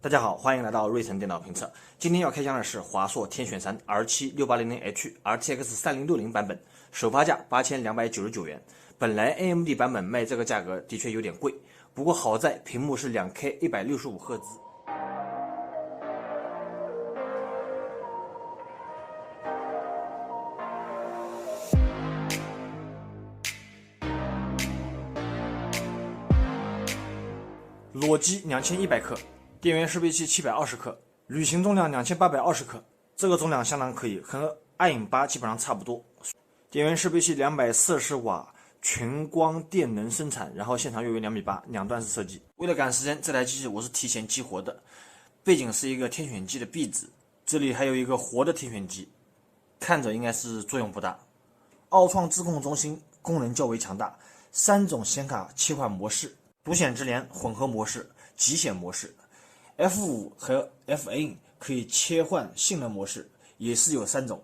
大家好，欢迎来到瑞腾电脑评测。今天要开箱的是华硕天选3 R7 6800H RTX 3060版本，首发价8299元。本来 AMD 版本卖这个价格的确有点贵，不过好在屏幕是 2K 165赫兹。裸机2100克，电源适配器720克，旅行重量2820克，这个重量相当可以，和爱影8基本上差不多。电源适配器240瓦群光电能生产，然后线长约为2.8米，两段式设计。为了赶时间，这台机器我是提前激活的，背景是一个天选机的壁纸，这里还有一个活的天选机，看着应该是作用不大。奥创智控中心功能较为强大，3种显卡切换模式。独显直连混合模式、极显模式 ，F5 和 F-in 可以切换性能模式，也是有3种，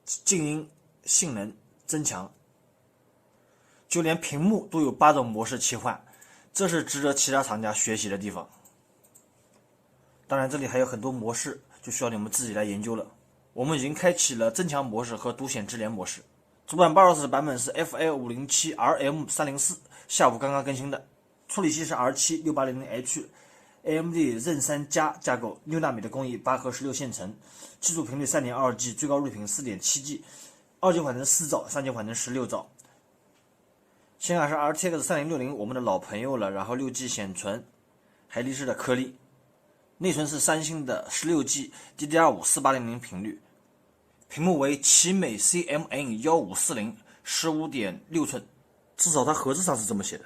静音性能增强，就连屏幕都有8种模式切换，这是值得其他厂家学习的地方。当然，这里还有很多模式，就需要你们自己来研究了。我们已经开启了增强模式和独显直连模式。主板BIOS的版本是 FL507RM304，下午刚刚更新的。处理器是 R7 6800H，AMD Zen 3加架构，6纳米的工艺，8核16线程，基础频率 3.2G， 最高睿频 4.7G， 2级缓存4兆，3级缓存16兆。显卡是 RTX 3060，我们的老朋友了，然后 6G 显存，海力士的颗粒。内存是三星的 16G DDR5 4800频率。屏幕为奇美 CMN1540 15.6寸，至少它盒子上是这么写的。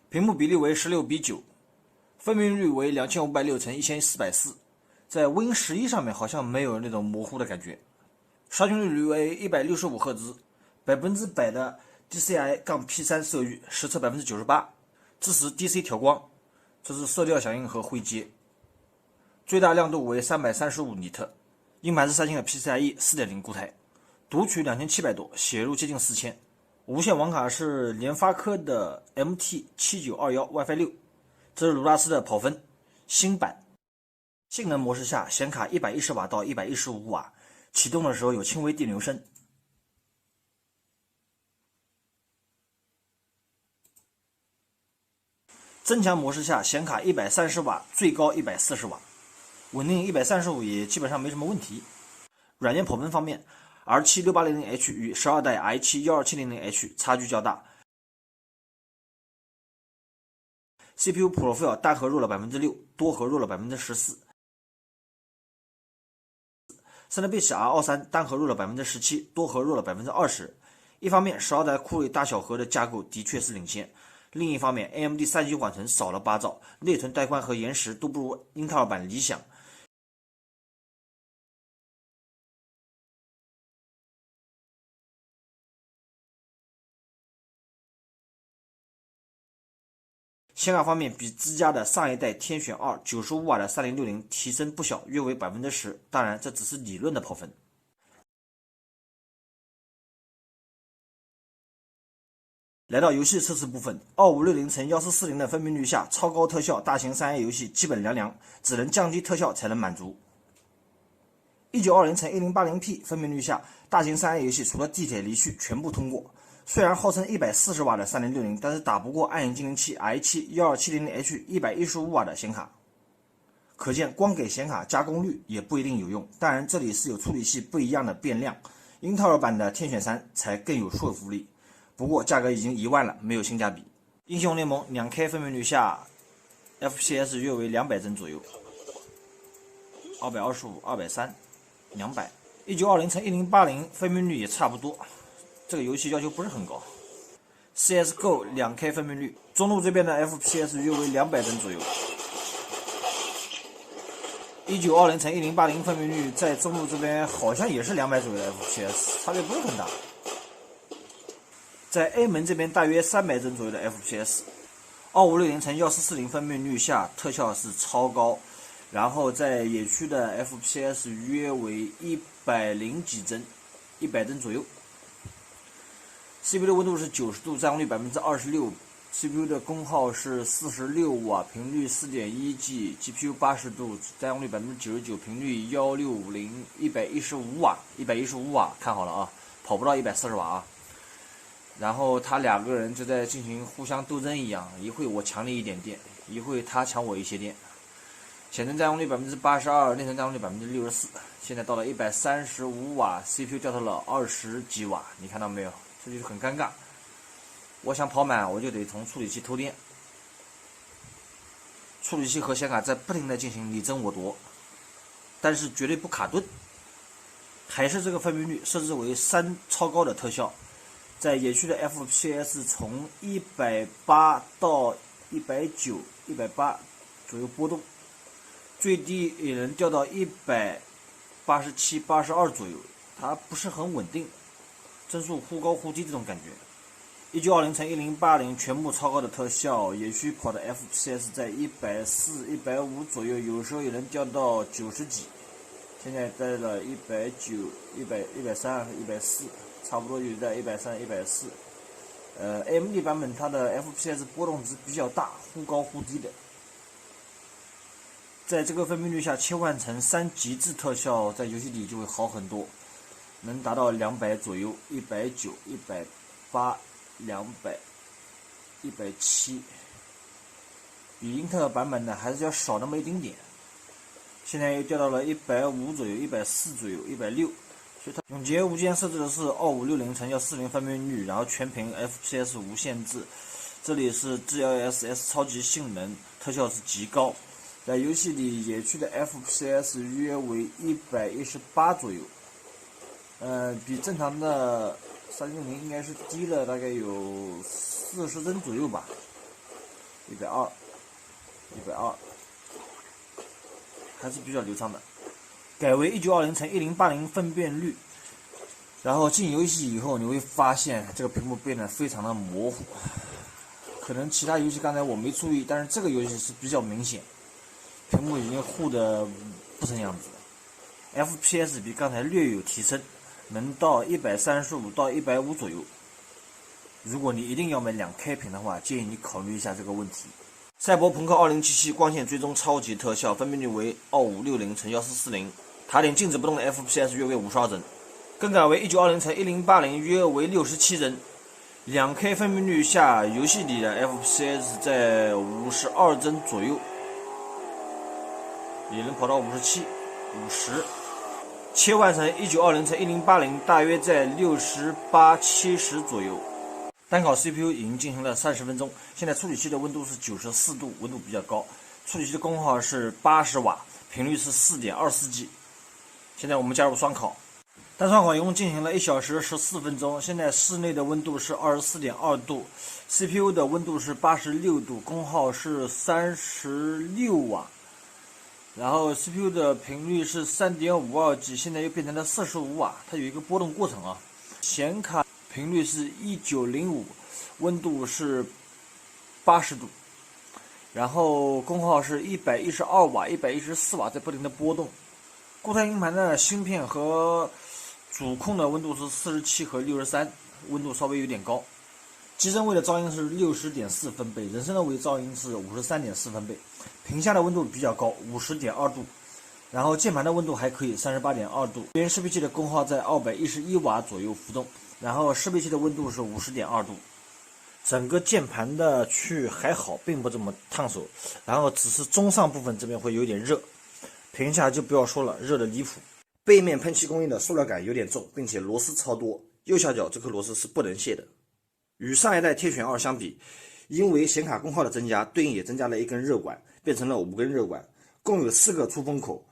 屏幕比例为16:9，分辨率为2560×1440，在 Win11 上面好像没有那种模糊的感觉。刷新率为165赫兹，100%的 DCI-P3 色域，实测98%，支持 DC 调光，这是色调响应和灰阶。最大亮度为335尼特。硬盘是三星的 PCIe 4.0 固态，读取2700多，写入接近4000。无线网卡是联发科的 MT7921 WiFi 6，这是卢拉斯的跑分新版。性能模式下，显卡110瓦到115瓦，启动的时候有轻微电流声。增强模式下，显卡130瓦，最高140瓦。稳定135也基本上没什么问题。软件跑分方面 ，R7 6800H 与12代 i7 12700H 差距较大。CPU Profile 单核弱了 6%， 多核弱了 14%。Cinebench R23 单核弱了 17%， 多核弱了 20%。一方面，12代酷睿大小核的架构的确是领先。另一方面 ，AMD 3级缓存少了8兆，内存带宽和延时都不如英特尔版理想。显卡方面，比自家的上一代天选2 95瓦的3060提升不小，约为 10%， 当然这只是理论的跑分。来到游戏测试部分，2560×1440的分辨率下，超高特效大型3A 游戏基本凉凉，只能降低特效才能满足。1920×1080P 分辨率下，大型3A 游戏除了地铁离去全部通过。虽然号称140瓦的3060，但是打不过暗影精灵7 i7 1270H 115瓦的显卡。可见光给显卡加功率也不一定有用，当然这里是有处理器不一样的变量，英特尔版的天选3才更有说服力。不过价格已经1万了，没有性价比。英雄联盟 2K 分辨率下 FPS 约为200帧左右，225、230、200。1920×1080分辨率也差不多。这个游戏要求不是很高。CSGO 2K 分辨率，中路这边的 FPS 约为200帧左右。1920×1080分辨率在中路这边好像也是200左右的 FPS， 差别不是很大。在 A 门这边大约300帧左右的 FPS。2560×1440分辨率下特效是超高，然后在野区的 FPS 约为100几帧，100帧左右。CPU 的温度是90度，占用率26%， CPU 的功耗是46瓦，频率 4.1G，GPU 80度，占用率99%，频率1650，115瓦，看好了啊，跑不到140瓦啊。然后他两个人就在进行互相斗争一样，一会我抢你一点电，一会他抢我一些电。显存占用率82%，内存占用率64%，现在到了135瓦 ，CPU 掉到了20几瓦，你看到没有？这就很尴尬。我想跑满，我就得从处理器偷电，处理器和显卡在不停的进行你争我夺，但是绝对不卡顿。还是这个分辨率设置为3超高的特效，在野区的 FPS 从180到190、180左右波动，最低也能掉到187、82左右，它不是很稳定，帧数忽高忽低这种感觉。1920×1080全部超高的特效，野区跑的 FPS 在140、150左右，有时候也能掉到90几。现在在了190、130、140，差不多就在130、140。AMD 版本它的 FPS 波动值比较大，忽高忽低的。在这个分辨率下切换成3极致特效，在游戏里就会好很多，能达到200左右，190、180、200、170，比英特尔版本的还是要少那么一丁点。现在又掉到了150左右，140左右，160。所以它永劫无间设置的是2560×140分辨率，然后全屏 FPS 无限制。这里是 GLSS 超级性能，特效是极高。在游戏里野区的 FPS 约为118左右，比正常的360应该是低了大概有40帧左右吧，120，还是比较流畅的。改为1920×1080分辨率，然后进游戏以后，你会发现这个屏幕变得非常的模糊。可能其他游戏刚才我没注意，但是这个游戏是比较明显，屏幕已经糊的不成样子了。FPS 比刚才略有提升，能到135到150左右。如果你一定要买2K 屏的话，建议你考虑一下这个问题。赛博朋克2077光线追踪超级特效，分辨率为2560×1440，塔顶静止不动的 FPS 约为52帧，更改为1920×1080约为67帧。2K 分辨率下，游戏里的 FPS 在52帧左右，也能跑到57、50。切换成1920×1080，大约在68、70左右。单烤 CPU 已经进行了30分钟，现在处理器的温度是94度，温度比较高。处理器的功耗是80瓦，频率是 4.24G。现在我们加入双烤，单双烤一共进行了1小时14分钟。现在室内的温度是24.2度 ，CPU 的温度是86度，功耗是36瓦。然后 CPU 的频率是 3.52G， 现在又变成了45瓦，它有一个波动过程啊。显卡频率是1905，温度是80度，然后功耗是112瓦、114瓦，在不停的波动。固态硬盘的芯片和主控的温度是47和63，温度稍微有点高。机身位的噪音是60.4分贝，人声的微噪音是53.4分贝。屏下的温度比较高，50.2度，然后键盘的温度还可以，38.2度。边缘适配器的功耗在211瓦左右浮动，然后适配器的温度是50.2度。整个键盘的区域还好，并不这么烫手，然后只是中上部分这边会有点热，屏下就不要说了，热的离谱。背面喷漆工艺的塑料感有点重，并且螺丝超多，右下角这颗螺丝是不能卸的。与上一代贴选2相比，因为显卡功耗的增加，对应也增加了1根热管，变成了5根热管，共有4个出风口。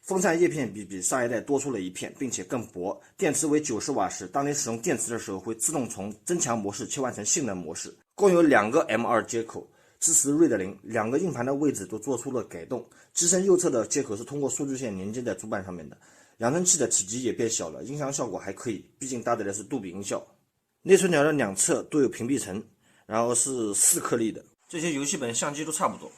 风扇叶片比上一代多出了1片，并且更薄。电池为90瓦时，当你使用电池的时候，会自动从增强模式切换成性能模式。共有2个 M2 接口，支持 RAID 0，2个硬盘的位置都做出了改动。机身右侧的接口是通过数据线连接在主板上面的。扬声器的体积也变小了，音响效果还可以，毕竟搭载的是杜比音效。内存条的2侧都有屏蔽层，然后是4颗粒的。这些游戏本相机都差不多。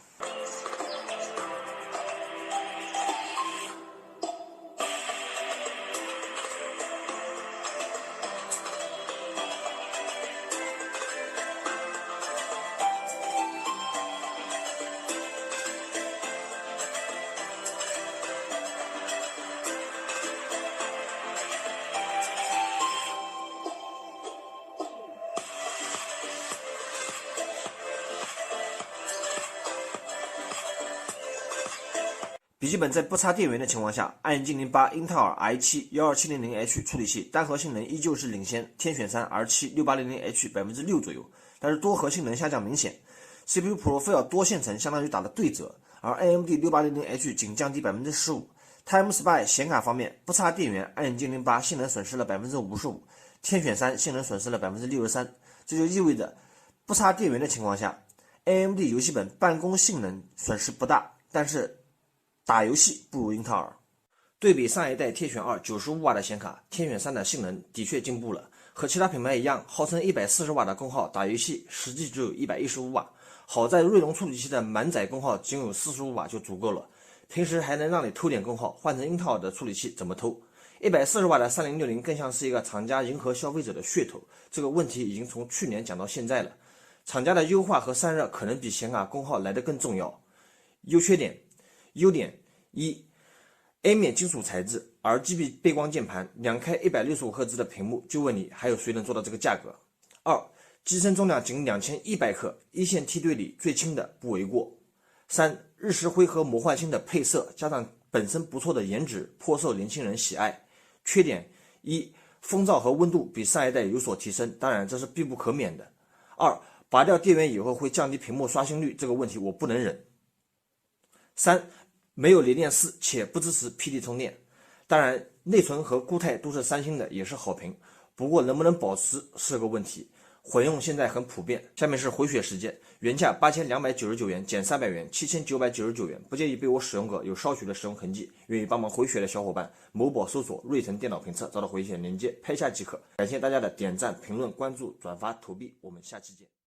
笔记本在不插电源的情况下，暗影精灵8英特尔 i7-12700H 处理器单核性能依旧是领先天选3 R7-6800H 6%左右，但是多核性能下降明显。CPU Profile 多线程相当于打了对折，而 AMD 6800H 仅降低 15%。TimeSpy 显卡方面，不插电源，暗影精灵8性能损失了 55%， 天选3性能损失了 63%。这就意味着不插电源的情况下， AMD 游戏本办公性能损失不大，但是打游戏不如英特尔。对比上一代天选2 95瓦的显卡，天选3的性能的确进步了。和其他品牌一样，号称140瓦的功耗打游戏实际只有115瓦。好在锐龙处理器的满载功耗仅有45瓦就足够了，平时还能让你偷点功耗，换成英特尔的处理器怎么偷？140瓦的3060更像是一个厂家迎合消费者的噱头，这个问题已经从去年讲到现在了。厂家的优化和散热可能比显卡功耗来得更重要。缺点：1. A 面金属材质 ，RGB 背光键盘，两开165赫兹的屏幕，就问你还有谁能做到这个价格？2. 机身重量仅2100克，一线梯队里最轻的不为过。3. 日式灰和魔幻星的配色加上本身不错的颜值，颇受年轻人喜爱。缺点：1. 风噪和温度比上一代有所提升，当然这是必不可免的。2. 拔掉电源以后会降低屏幕刷新率，这个问题我不能忍。3. 没有雷电4且不支持 PD 充电。当然内存和固态都是三星的，也是好评，不过能不能保持是个问题。混用现在很普遍。下面是回血时间，原价8299元减300元，7999元。不介意被我使用过，有少许的使用痕迹，愿意帮忙回血的小伙伴，某宝搜索瑞腾电脑评测，找到回血链接，拍下即可。感谢大家的点赞、评论、关注、转发、投币，我们下期见。